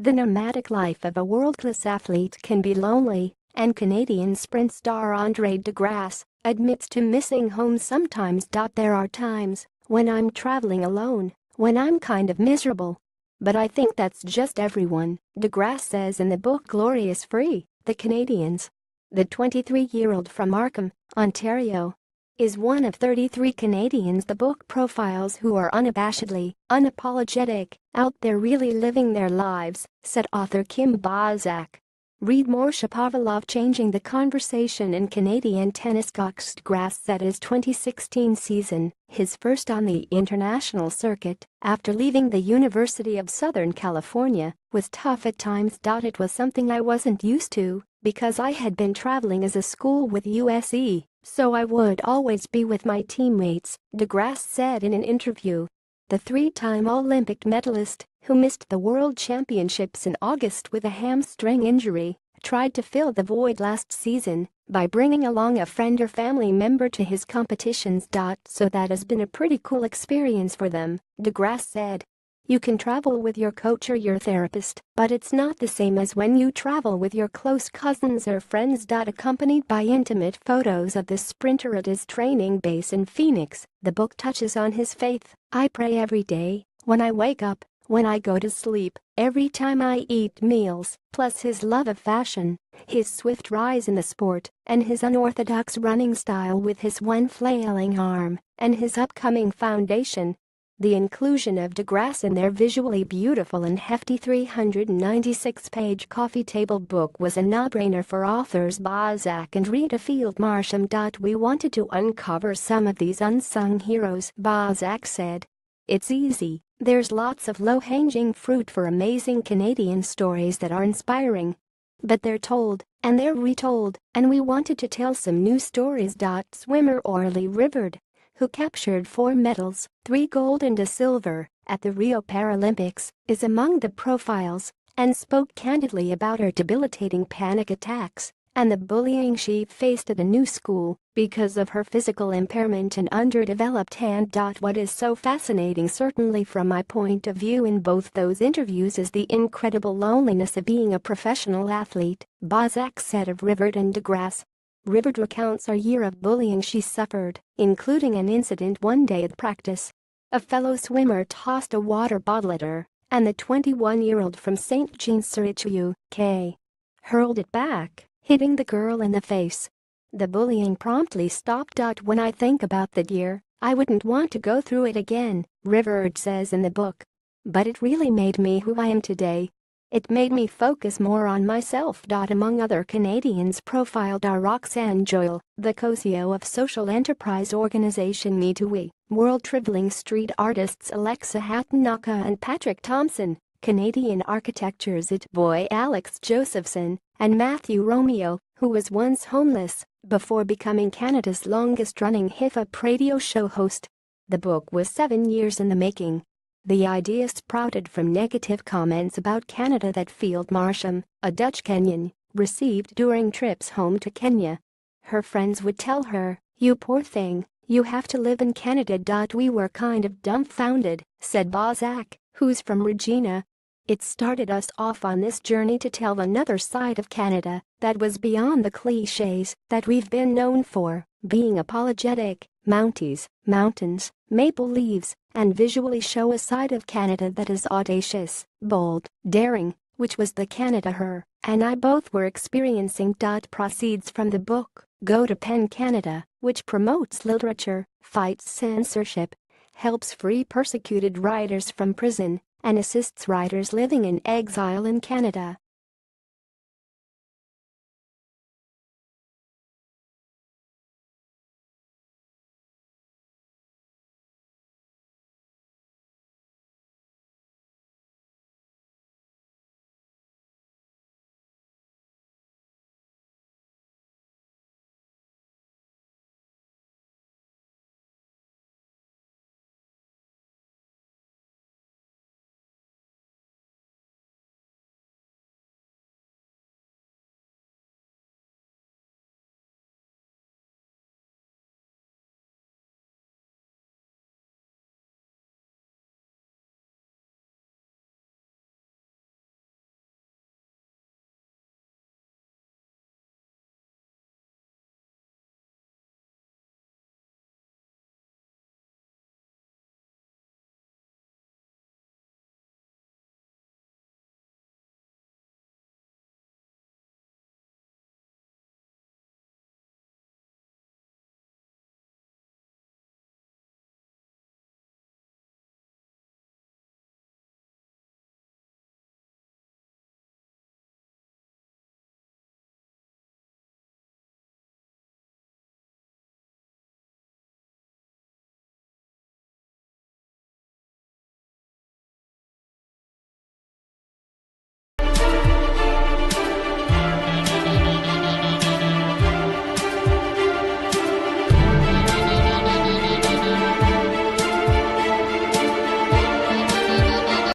The nomadic life of a world-class athlete can be lonely, and Canadian sprint star Andre De Grasse admits to missing home sometimes. There are times when I'm traveling alone, when I'm kind of miserable. But I think that's just everyone, De Grasse says in the book Glorious Free, The Canadians. The 23-year-old from Markham, Ontario, is one of 33 Canadians the book profiles who are unabashedly, unapologetic, out there really living their lives, said author Kim Bozak. Read more. Shapovalov changing the conversation in Canadian tennis. De Grasse said his 2016 season, his first on the international circuit, after leaving the University of Southern California, was tough at times. It was something I wasn't used to, because I had been traveling as a school with USC, so I would always be with my teammates, De Grasse said in an interview. The three-time Olympic medalist, who missed the World Championships in August with a hamstring injury, tried to fill the void last season by bringing along a friend or family member to his competitions. So that has been a pretty cool experience for them, De Grasse said. You can travel with your coach or your therapist, but it's not the same as when you travel with your close cousins or friends. Accompanied by intimate photos of the sprinter at his training base in Phoenix, the book touches on his faith. I pray every day, when I wake up, when I go to sleep, every time I eat meals, plus his love of fashion, his swift rise in the sport, and his unorthodox running style with his one flailing arm, and his upcoming foundation. The inclusion of De Grasse in their visually beautiful and hefty 396-page coffee table book was a no-brainer for authors Bozak and Rita Field Marsham. We wanted to uncover some of these unsung heroes, Bozak said. It's easy, there's lots of low-hanging fruit for amazing Canadian stories that are inspiring. But they're told, and they're retold, and we wanted to tell some new stories. Swimmer Rivard, who captured 4 medals, 3 gold and a silver, at the Rio Paralympics, is among the profiles, and spoke candidly about her debilitating panic attacks and the bullying she faced at a new school because of her physical impairment and underdeveloped hand. What is so fascinating, certainly from my point of view in both those interviews, is the incredible loneliness of being a professional athlete, Bozak said of Rivard and De Grasse. Rivard recounts a year of bullying she suffered, including an incident one day at practice. A fellow swimmer tossed a water bottle at her, and the 21-year-old from St. Jean-sur-Richelieu, UK, hurled it back, hitting the girl in the face. The bullying promptly stopped. When I think about that year, I wouldn't want to go through it again, Rivard says in the book. But it really made me who I am today. It made me focus more on myself. Among other Canadians profiled are Roxanne Joyle, the co-CEO of social enterprise organization Me2We, world-traveling street artists Alexa Hatanaka and Patrick Thompson, Canadian architecture's it boy Alex Josephson, and Matthew Romeo, who was once homeless before becoming Canada's longest-running hip-hop radio show host. The book was 7 years in the making. The idea sprouted from negative comments about Canada that Field Marsham, a Dutch Kenyan, received during trips home to Kenya. Her friends would tell her, "You poor thing, you have to live in Canada." We were kind of dumbfounded, said Bozak, who's from Regina. It started us off on this journey to tell another side of Canada that was beyond the cliches that we've been known for, being apologetic, Mounties, mountains, maple leaves, and visually show a side of Canada that is audacious, bold, daring, which was the Canada her and I both were experiencing. Proceeds from the book go to PEN Canada, which promotes literature, fights censorship, helps free persecuted writers from prison, and assists writers living in exile in Canada.